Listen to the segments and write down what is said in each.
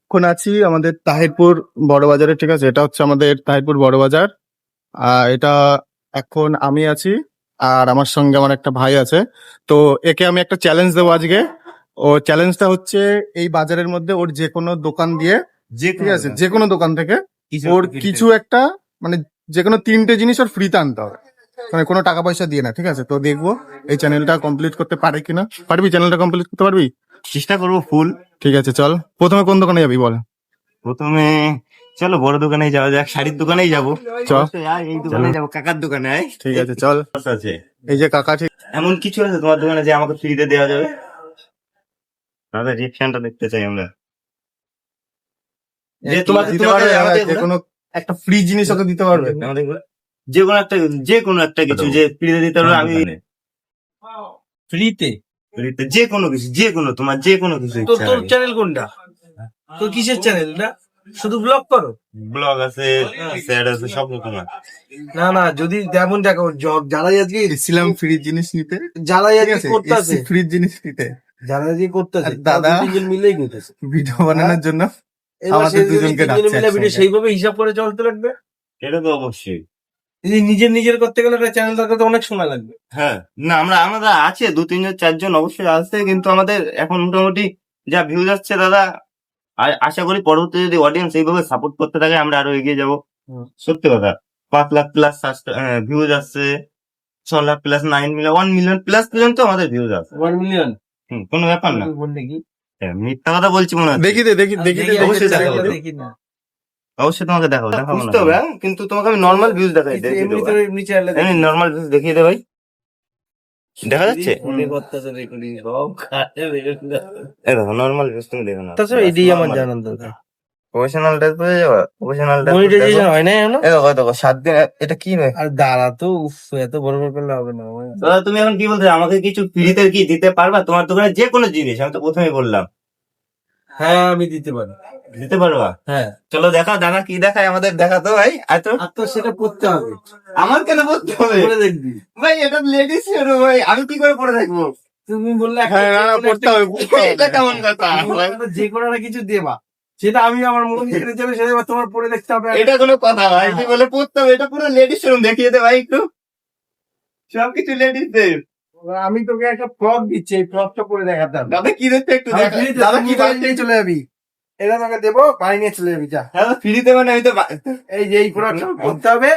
এখন আছি আমাদের তাহিরপুর বড় বাজারে, ঠিক আছে? এটা হচ্ছে আমাদের তাহিরপুর বড় বাজার। এটা এখন আমি আছি, আর আমার সঙ্গে আমার একটা ভাই আছে। তো একে আমি একটা চ্যালেঞ্জ দেবো আজকে। ও চ্যালেঞ্জটা হচ্ছে এই বাজারের মধ্যে ওর যে কোনো দোকান দিয়ে, ঠিক আছে, যে কোনো দোকান থেকে ওর কিছু একটা, মানে যে কোনো 3টে জিনিস ওর ফ্রিতে আনতে হবে, মানে কোনো টাকা পয়সা দিয়ে না, ঠিক আছে? তো দেখবো এই চ্যানেলটা কমপ্লিট করতে পারে কিনা। পারবি? চ্যানেলটা কমপ্লিট করতে পারবি? চেষ্টা করবো ফুল। ঠিক আছে, চল। প্রথমে কোন দোকানে যাবি বল? প্রথমে চলো বড় দোকানে যাওয়া যাক, শাড়ির দোকানেই যাবো। চ। এই দোকানে যাবো, কাকার দোকানে। ঠিক আছে, চল। আছে এই যে কাকা, ঠিক এমন কিছু আছে তোমার দোকানে যে আমাকে ফ্রিতে দেওয়া যাবে? তাহলে রিঅ্যাকশনটা দেখতে চাই আমরা। যে তোমাকে দিতে পারবে? আমাদের যে কোনো একটা ফ্রি জিনিস ওকে দিতে পারবে? আমাদের যে কোনো একটা কিছু যে ফ্রিতে দিতে পারবে। আমি ফ্রিতে ফ্রিতে যে কোনো কিছু, যে কোনো তোমার যে কোনো কিছু তো তোর চ্যানেল কোনটা? তোর কিসের চ্যানেল? না শুধু ব্লগ করো? ব্লগ আছে, স্যাড আছে, সব তোমার। না যদি যেমন দেখো যারাই আজকে এসেছিলাম ফ্রি জিনিস নিতে, যারাই ঠিক আজকে আছে? করতেছে, ফ্রি জিনিস নিতে, যারা আজকে করতেছে আর দাদা তিনজন মিলেই করতেছে ভিডিও বানানোর জন্য এবার আমাদের দুজনকে তিনজনে ডাকছে মিলে ভিডিও একসঙ্গে। সেইভাবে হিসাব করে চলতে লাগবে। এটা তো অবশ্যই। এই নিজের করতে গেলে একটা চ্যানেল করতে অনেক সময় লাগবে। হ্যাঁ, না আমাদের আছে 2-3 জন 4 জন অবশ্যই আছে, কিন্তু আমাদের এখন মোটামুটি যা ভিউজ আসছে দাদা, আশা করি পরবর্তী যদি অডিয়েন্স এইভাবে সাপোর্ট করতে থাকে আমরা আরো এগিয়ে যাবো। সত্যি কথা, 5 লাখ প্লাস ভিউজ আসছে, 6 লাখ প্লাস, 1 মিলিয়ন প্লাস পর্যন্ত আমাদের ভিউজ আছে। 1 মিলিয়ন কোনো ব্যাপার না। বললে কি মিথ্যা কথা বলছি মনে হয়? দেখি দে, অবশ্যই দেখাবো। দেখাবো। দেখি না অবশ্যই তোমাকে দেখাবো বুঝতে হবে, কিন্তু তোমাকে আমি নর্মাল ভিউজ দেখাই এমনি তো এমনি চ্যানেলে এমনি নর্মাল ভিউজ দেখিয়ে দে ভাই। দেখা যাচ্ছে? ফোনে করতেছে রেকর্ডিং সব কাটে এই দেখো নর্মাল ভিউজ, তুমি দেখো না। তাছাড়া এটাই আমার জানার দরকার। প্রফেশনাল ড্রেস পরে যাওয়া, প্রফেশনাল মনিটাইজেশন হয় না এখনো? দেখো 7 দিন। এটা কি নয় আর দাঁড়া তো, উফ, এত বড় বড় করলে হবে না। দাদা, তুমি এখন কি বলতে আমাকে কিছু ফ্রিতে কি দিতে পারবা? তোমার দোকানে যে কোনো জিনিস, আমি তো প্রথমেই বললাম হ্যাঁ আমি দিতে পারি। দিতে পারবা। হ্যাঁ চলো দেখাও, দাদা কি দেখায় আমাদের, দেখা তো ভাই। আর তো আর তো সেটা পড়তে হবে, আমার কেন বলতে হবে পরে দেখবি। ভাই? এটা লেডিস শোরু ভাই, আমি কি করে পরে থাকবো? তুমি বললে হ্যাঁ, না, পড়তে হবে, এটা কেমন কথা? যে কোনো একটা কিছু দেবা, সেটা আমি আমার মন ছেড়ে যাবে, সেটা এবার তোমার পরে দেখতে হবে। এটা কোনো কথা ভাই? তুই বলে পড়তে হবে? এটা পুরো লেডিস শোরুম, দেখিয়ে দে ভাই একটু। সবকিছু লেডিসদের। আমি তোকে একটা ফ্রক দিচ্ছি, এই ফ্রকটা পরে দেখাতে হবে। দাদা কি দেখতে একটু আমি দেখা। ফ্রিতে, দাদা তুমি কি বাড়ি নিয়ে চলে যাবি, এটা আমাকে দেবো, বাড়ি নিয়ে চলে যাবি, যা। দাদা ফ্রিতে মানে আমি তো এই যে এই ফ্রকটা করতে হবে,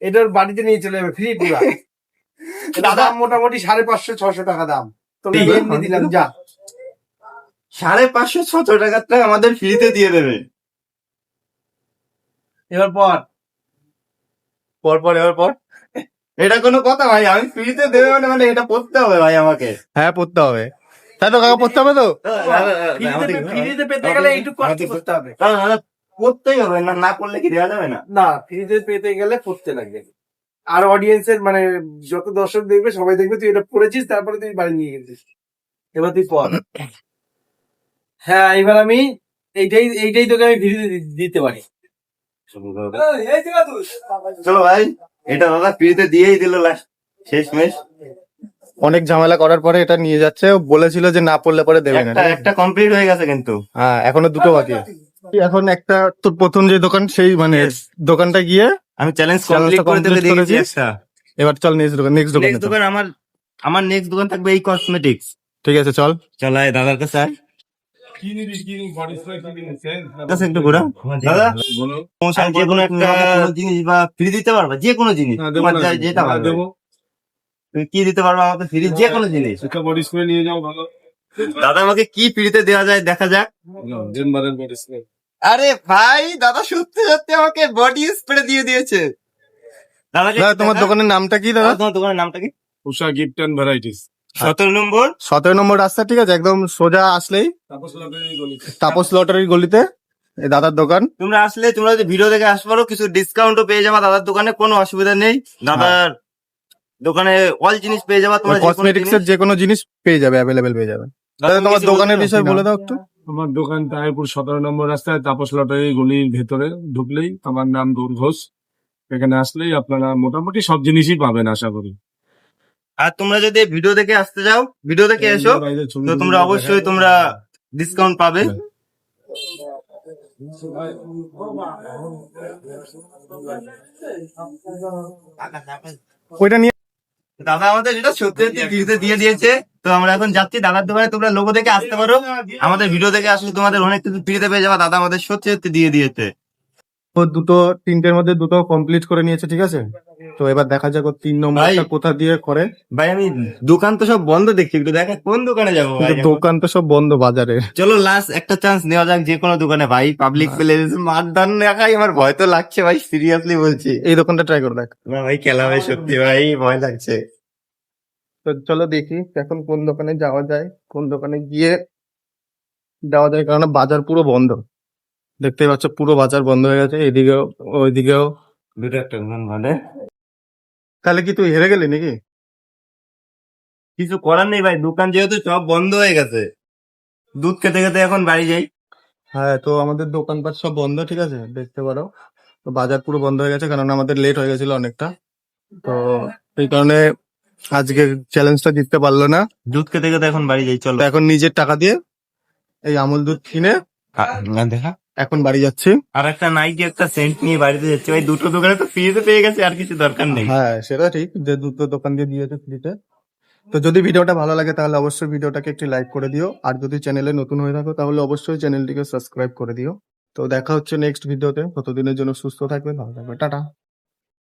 এটার বাড়িতে নিয়ে চলে যাবে ফ্রি পুরা। দাদা দাম মোটামুটি 550-600 টাকা দাম, তোকে এমনি দিলাম, যা। 550-600 টাকাটা আমাদের ফ্রিতে দিয়ে দেবে। এবার পর এবার পর এটা কোনো কথা ভাই? আমি ফ্রিতে দেবে মানে এটা পড়তে হবে ভাই আমাকে। হ্যাঁ, পড়তে হবে। তাই তো কাকা, পড়তে হবে তো। ফ্রিতে পেতে গেলে এইটুকু কষ্ট করতে হবে। দাদা পড়তেই হবে, না না পড়লে কি দেওয়া যাবে না? না, ফ্রিতে পেতে গেলে পড়তে লাগবে। আর অডিয়েন্সের মানে যত দর্শক দেখবে সবাই দেখবে তুই এটা পড়েছিস, তারপরে তুই বাড়ি নিয়ে গেছিস। এবার তুই পড়। হ্যাঁ, এবার আমি এইটাই তোকে আমি ফ্রিতে দিতে পারি। চলো ভাই, এটা দাদা ফ্রিতে দিয়েই দিল লাস্ট শেষমেশ। অনেক ঝামেলা করার পরে এটা নিয়ে যাচ্ছে। ও বলেছিল যে না পড়লে পরে দেবে না। একটা কমপ্লিট হয়ে গেছে কিন্তু। হ্যাঁ, এখনো 2টো বাকি আছে। এখন একটা তোর প্রথম যে দোকান, সেই মানে দোকানটা গিয়ে আমি চ্যালেঞ্জ Challenge টা কমপ্লিট করে তোকে complete দিয়ে দিয়েছি করেছিস। একটা। এবার চল নেক্সট দোকান। নেক্সট দোকান আমার নেক্সট দোকান থাকবে এই কসমেটিক্স। ঠিক আছে, চল। চলাই দাদার কাছে আয়। কাছে একটু ঘোরা দাদা, প্রমোশন যে কোনো একটা জিনিস বা ফ্রি দিতে পারবা, যে কোনো জিনিস তোমার যেটা ভালো লাগে। তুমি কি দিতে পারবা আমাকে ফ্রি? যে কোনো জিনিস। বডি স্প্রে নিয়ে যাও ভালো। দাদা আমাকে কি ফ্রিতে দেওয়া যায় দেখা যাক। ডেনমারের বডি স্প্রে। আরে ভাই, দাদা সত্যি সত্যি আমাকে বডি স্প্রে দিয়ে দিয়েছে। দাদা দাদা, তোমার দোকানের নামটা কি দাদা? তোমার দোকানের নামটা কি? উষা গিফট অ্যান্ড ভ্যারাইটিস। 17 নম্বর 17 নম্বর রাস্তা, ঠিক আছে? একদম সোজা আসলেই তাপস লটারি গলি। তাপস লটারির গলিতে এই দাদার দোকান। তোমরা আসলে তোমরা যদি ভিডিও দেখে আসতে পারো, কিছু ডিসকাউন্টও পেয়ে যাবা দাদার দোকানে, কোনো অসুবিধা নেই। দাদার দোকানে অল জিনিস পেয়ে যাবা তোমরা, কসমেটিক্স এর যে কোনো জিনিস পেয়ে যাবে, অ্যাভেলেবেল পেয়ে যাবে। দাদা, তোমার দোকানের বিষয় বলে দাও একটু। আমার দোকান তাহিরপুর 17 নম্বর রাস্তায় তাপস লটারি গলির ভেতরে ঢুকলেই আমার নাম দূর ঘোষ। এখানে আসলেই আপনারা মোটামুটি সব জিনিসই পাবেন আশা করি। আর তোমরা যদি ভিডিও দেখে আসতে যাও, ভিডিও দেখে এসো, তো তোমরা অবশ্যই তোমরা ডিসকাউন্ট পাবে। ওইটা নিয়ে দাদা আমাদের এটা সত্যি সত্যি ফ্রিতে দিয়ে দিয়েছে। তো আমরা এখন যাচ্ছি দাদার দোকানে, তোমরা লোগো দেখে আসতে পারো, আমাদের ভিডিও দেখে আসলে তোমাদের অনেক কিছু ফ্রিতে পেয়ে যাবে। দাদা আমাদের সত্যি সত্যি দিয়ে দিয়েছে। ও তিনটের মধ্যে দুটো কমপ্লিট করে নিয়েছে, ঠিক আছে। তো এবার দেখা যাক ও 3 নম্বরটা ভাই। কোথা দিয়ে করে। ভাই আমি দোকান তো সব বন্ধ দেখছি, একটু দেখা কোন দোকানে যাবো ভাই কিন্তু এখন? দোকান তো সব বন্ধ বাজারে। চলো লাস্ট একটা চান্স নেওয়া যাক যে কোনো দোকানে ভাই, পাবলিক প্লেস মারধান দেখাই, আমার ভয় তো লাগছে ভাই, সিরিয়াসলি বলছি। এই দোকানটা ট্রাই করে দেখ। না ভাই খেলা ভাই, সত্যি ভাই ভয় লাগছে। তো চলো দেখি এখন কোন দোকানে যাওয়া যায়, কোন দোকানে গিয়ে যাওয়া যায়, কারণ বাজার পুরো বন্ধ। দেখতেই পাচ্ছ পুরো বাজার বন্ধ হয়ে গেছে, এদিকেও ওইদিকেও। দুটো একটা দোকান মানে তাহলে কি তুই হেরে গেলি নাকি? কিছু করার নেই ভাই, দোকান যেহেতু সব বন্ধ হয়ে গেছে, দুধ খেতে খেতে এখন বাড়ি যাই। হ্যাঁ, তো আমাদের দোকানপাট সব বন্ধ, ঠিক আছে, দেখতে পারো। তো বাজার পুরো বন্ধ হয়ে গেছে, কারণ আমাদের লেট হয়ে গেছিল অনেকটা। তো এই কারণে আজকে চ্যালেঞ্জটা জিততে পারলো না। দুধ খেতে খেতে এখন বাড়ি যাই, চলো। তো এখন নিজের টাকা দিয়ে এই আমুল দুধ কিনে দেখা এখন বাড়ি যাচ্ছি। আর একটা নাইটি একটা সেন্ট নিয়ে বাড়িতে যাচ্ছি ভাই, দুটো দোকানে তো ফ্রিতে পেয়ে গেছে, আর কিছু দরকার নেই। হ্যাঁ, সেটা ঠিক যে দুটো দোকান দিয়ে দিয়েছে ফ্রিতে। তো যদি ভিডিওটা ভালো লাগে তাহলে অবশ্যই ভিডিওটাকে একটি লাইক করে দিও, আর যদি চ্যানেলে নতুন হয়ে থাকো তাহলে অবশ্যই চ্যানেলটিকে সাবস্ক্রাইব করে দিও। তো দেখা হচ্ছে নেক্সট ভিডিওতে, ততদিনের জন্য সুস্থ থাকবে, ভালো থাকবে, টাটা।